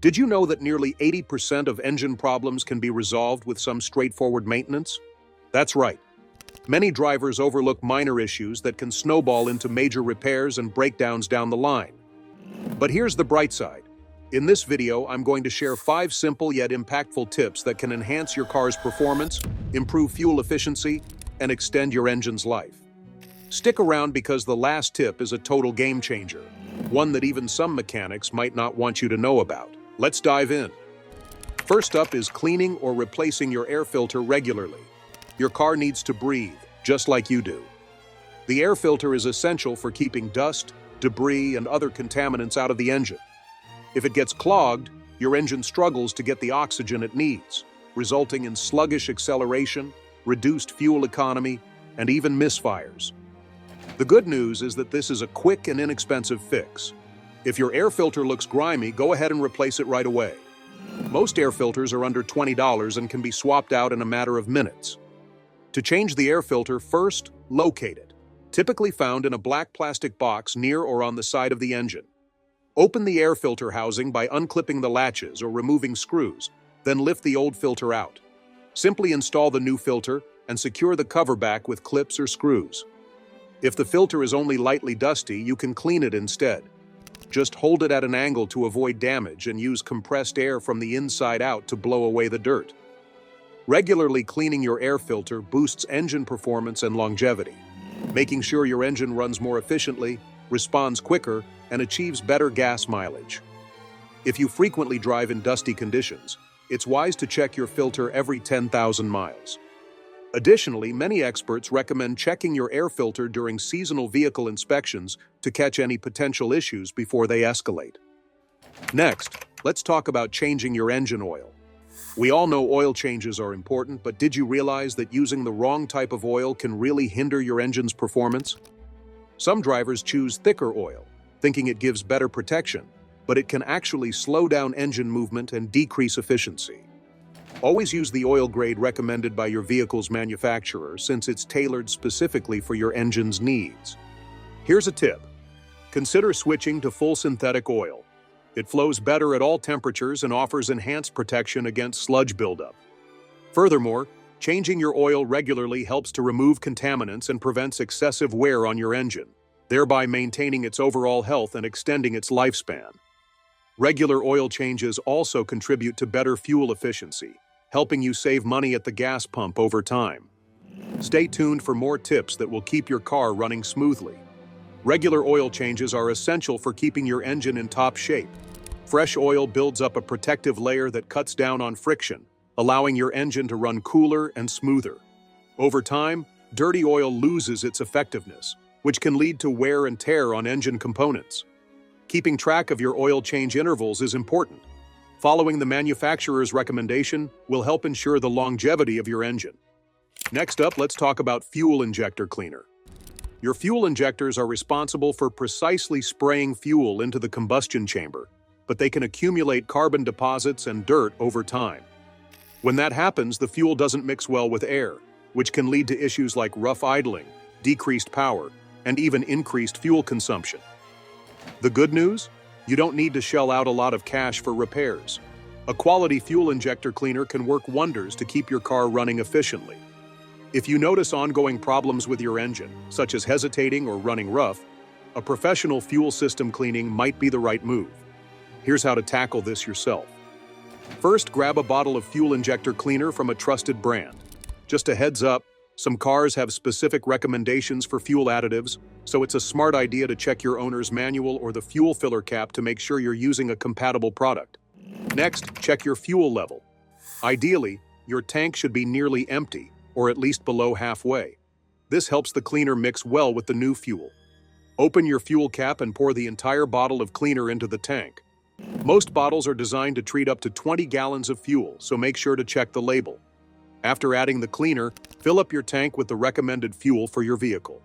Did you know that nearly 80% of engine problems can be resolved with some straightforward maintenance? That's right. Many drivers overlook minor issues that can snowball into major repairs and breakdowns down the line. But here's the bright side. In this video, I'm going to share 5 simple yet impactful tips that can enhance your car's performance, improve fuel efficiency, and extend your engine's life. Stick around because the last tip is a total game changer, one that even some mechanics might not want you to know about. Let's dive in. First up is cleaning or replacing your air filter regularly. Your car needs to breathe, just like you do. The air filter is essential for keeping dust, debris, and other contaminants out of the engine. If it gets clogged, your engine struggles to get the oxygen it needs, resulting in sluggish acceleration, reduced fuel economy, and even misfires. The good news is that this is a quick and inexpensive fix. If your air filter looks grimy, go ahead and replace it right away. Most air filters are under $20 and can be swapped out in a matter of minutes. To change the air filter, first, locate it, typically found in a black plastic box near or on the side of the engine. Open the air filter housing by unclipping the latches or removing screws, then lift the old filter out. Simply install the new filter and secure the cover back with clips or screws. If the filter is only lightly dusty, you can clean it instead. Just hold it at an angle to avoid damage and use compressed air from the inside out to blow away the dirt. Regularly cleaning your air filter boosts engine performance and longevity, making sure your engine runs more efficiently, responds quicker, and achieves better gas mileage. If you frequently drive in dusty conditions, it's wise to check your filter every 10,000 miles. Additionally, many experts recommend checking your air filter during seasonal vehicle inspections to catch any potential issues before they escalate. Next, let's talk about changing your engine oil. We all know oil changes are important, but did you realize that using the wrong type of oil can really hinder your engine's performance? Some drivers choose thicker oil, thinking it gives better protection, but it can actually slow down engine movement and decrease efficiency. Always use the oil grade recommended by your vehicle's manufacturer since it's tailored specifically for your engine's needs. Here's a tip. Consider switching to full synthetic oil. It flows better at all temperatures and offers enhanced protection against sludge buildup. Furthermore, changing your oil regularly helps to remove contaminants and prevents excessive wear on your engine, thereby maintaining its overall health and extending its lifespan. Regular oil changes also contribute to better fuel efficiency, helping you save money at the gas pump over time. Stay tuned for more tips that will keep your car running smoothly. Regular oil changes are essential for keeping your engine in top shape. Fresh oil builds up a protective layer that cuts down on friction, allowing your engine to run cooler and smoother. Over time, dirty oil loses its effectiveness, which can lead to wear and tear on engine components. Keeping track of your oil change intervals is important. Following the manufacturer's recommendation will help ensure the longevity of your engine. Next up, let's talk about fuel injector cleaner. Your fuel injectors are responsible for precisely spraying fuel into the combustion chamber, but they can accumulate carbon deposits and dirt over time. When that happens, the fuel doesn't mix well with air, which can lead to issues like rough idling, decreased power, and even increased fuel consumption. The good news? You don't need to shell out a lot of cash for repairs. A quality fuel injector cleaner can work wonders to keep your car running efficiently. If you notice ongoing problems with your engine, such as hesitating or running rough, a professional fuel system cleaning might be the right move. Here's how to tackle this yourself. First, grab a bottle of fuel injector cleaner from a trusted brand. Just a heads up, some cars have specific recommendations for fuel additives, so it's a smart idea to check your owner's manual or the fuel filler cap to make sure you're using a compatible product. Next, check your fuel level. Ideally, your tank should be nearly empty, or at least below halfway. This helps the cleaner mix well with the new fuel. Open your fuel cap and pour the entire bottle of cleaner into the tank. Most bottles are designed to treat up to 20 gallons of fuel, so make sure to check the label. After adding the cleaner, fill up your tank with the recommended fuel for your vehicle.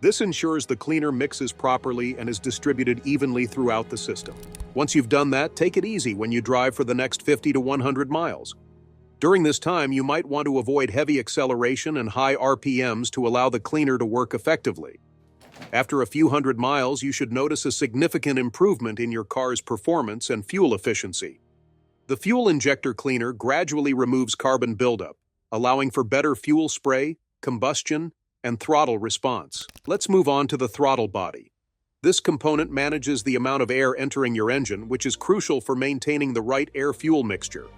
This ensures the cleaner mixes properly and is distributed evenly throughout the system. Once you've done that, take it easy when you drive for the next 50 to 100 miles. During this time, you might want to avoid heavy acceleration and high RPMs to allow the cleaner to work effectively. After a few hundred miles, you should notice a significant improvement in your car's performance and fuel efficiency. The fuel injector cleaner gradually removes carbon buildup, allowing for better fuel spray, combustion, and throttle response. Let's move on to the throttle body. This component manages the amount of air entering your engine, which is crucial for maintaining the right air-fuel mixture.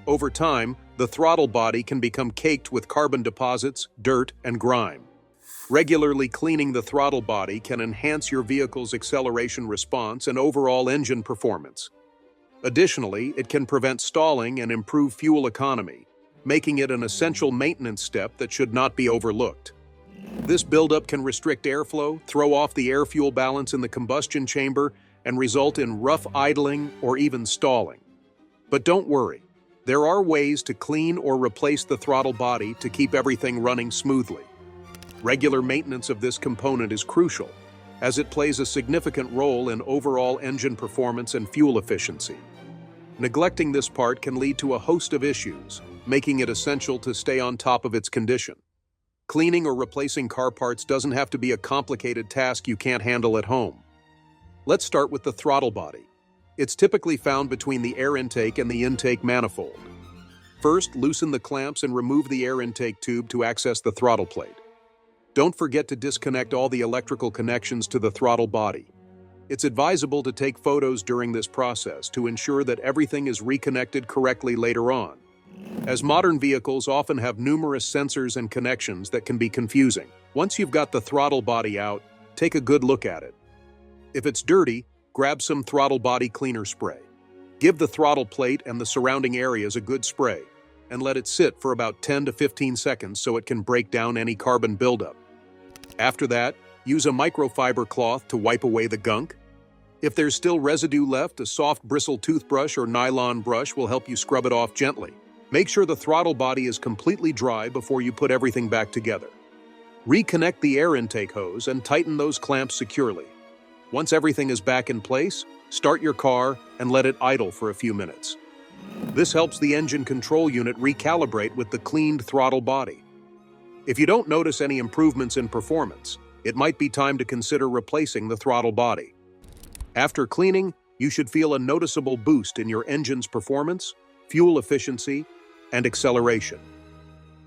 Over time, the throttle body can become caked with carbon deposits, dirt, and grime. Regularly cleaning the throttle body can enhance your vehicle's acceleration response and overall engine performance. Additionally, it can prevent stalling and improve fuel economy, making it an essential maintenance step that should not be overlooked. This buildup can restrict airflow, throw off the air-fuel balance in the combustion chamber, and result in rough idling or even stalling. But don't worry, there are ways to clean or replace the throttle body to keep everything running smoothly. Regular maintenance of this component is crucial, as it plays a significant role in overall engine performance and fuel efficiency. Neglecting this part can lead to a host of issues, making it essential to stay on top of its condition. Cleaning or replacing car parts doesn't have to be a complicated task you can't handle at home. Let's start with the throttle body. It's typically found between the air intake and the intake manifold. First, loosen the clamps and remove the air intake tube to access the throttle plate. Don't forget to disconnect all the electrical connections to the throttle body. It's advisable to take photos during this process to ensure that everything is reconnected correctly later on, as modern vehicles often have numerous sensors and connections that can be confusing. Once you've got the throttle body out, take a good look at it. If it's dirty, grab some throttle body cleaner spray. Give the throttle plate and the surrounding areas a good spray, and let it sit for about 10 to 15 seconds so it can break down any carbon buildup. After that, use a microfiber cloth to wipe away the gunk. If there's still residue left, a soft bristle toothbrush or nylon brush will help you scrub it off gently. Make sure the throttle body is completely dry before you put everything back together. Reconnect the air intake hose and tighten those clamps securely. Once everything is back in place, start your car and let it idle for a few minutes. This helps the engine control unit recalibrate with the cleaned throttle body. If you don't notice any improvements in performance, it might be time to consider replacing the throttle body. After cleaning, you should feel a noticeable boost in your engine's performance, fuel efficiency, and acceleration.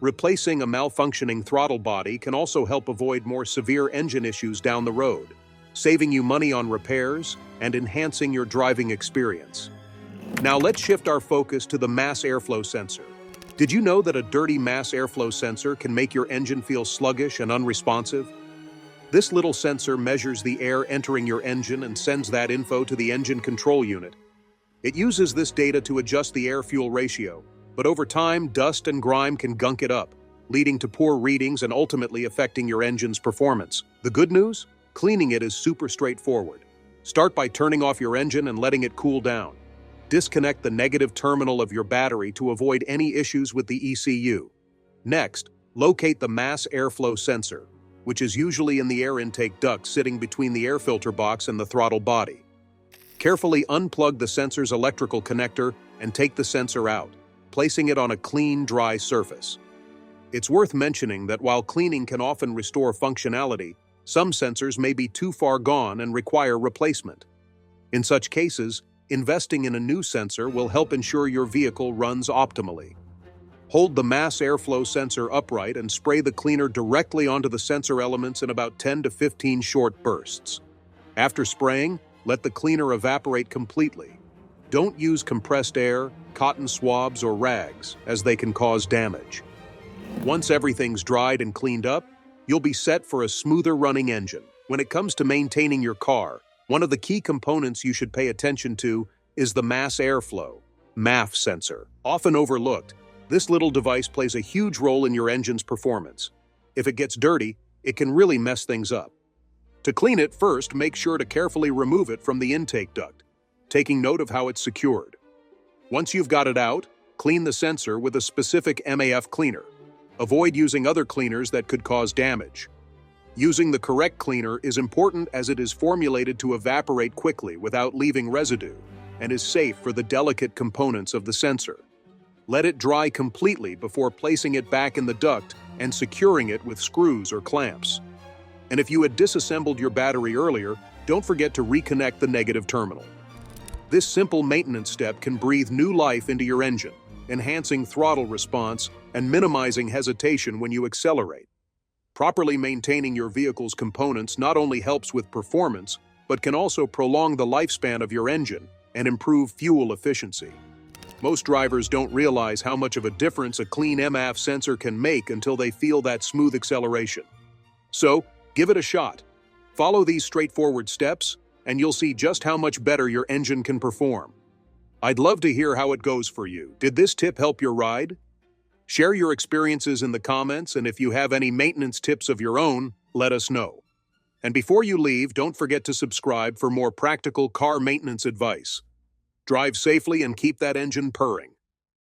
Replacing a malfunctioning throttle body can also help avoid more severe engine issues down the road, saving you money on repairs and enhancing your driving experience. Now let's shift our focus to the mass airflow sensor. Did you know that a dirty mass airflow sensor can make your engine feel sluggish and unresponsive? This little sensor measures the air entering your engine and sends that info to the engine control unit. It uses this data to adjust the air-fuel ratio, but over time, dust and grime can gunk it up, leading to poor readings and ultimately affecting your engine's performance. The good news? Cleaning it is super straightforward. Start by turning off your engine and letting it cool down. Disconnect the negative terminal of your battery to avoid any issues with the ECU. Next, locate the mass airflow sensor, which is usually in the air intake duct sitting between the air filter box and the throttle body. Carefully unplug the sensor's electrical connector and take the sensor out, placing it on a clean, dry surface. It's worth mentioning that while cleaning can often restore functionality, some sensors may be too far gone and require replacement. In such cases, investing in a new sensor will help ensure your vehicle runs optimally. Hold the mass airflow sensor upright and spray the cleaner directly onto the sensor elements in about 10 to 15 short bursts. After spraying, let the cleaner evaporate completely. Don't use compressed air, cotton swabs, or rags, as they can cause damage. Once everything's dried and cleaned up, you'll be set for a smoother running engine. When it comes to maintaining your car, one of the key components you should pay attention to is the mass airflow, MAF sensor. Often overlooked, this little device plays a huge role in your engine's performance. If it gets dirty, it can really mess things up. To clean it, first make sure to carefully remove it from the intake duct, taking note of how it's secured. Once you've got it out, clean the sensor with a specific MAF cleaner. Avoid using other cleaners that could cause damage. Using the correct cleaner is important as it is formulated to evaporate quickly without leaving residue and is safe for the delicate components of the sensor. Let it dry completely before placing it back in the duct and securing it with screws or clamps. And if you had disassembled your battery earlier, don't forget to reconnect the negative terminal. This simple maintenance step can breathe new life into your engine, enhancing throttle response and minimizing hesitation when you accelerate. Properly maintaining your vehicle's components not only helps with performance, but can also prolong the lifespan of your engine and improve fuel efficiency. Most drivers don't realize how much of a difference a clean MAF sensor can make until they feel that smooth acceleration. So, give it a shot. Follow these straightforward steps, and you'll see just how much better your engine can perform. I'd love to hear how it goes for you. Did this tip help your ride? Share your experiences in the comments, and if you have any maintenance tips of your own, let us know. And before you leave, don't forget to subscribe for more practical car maintenance advice. Drive safely and keep that engine purring.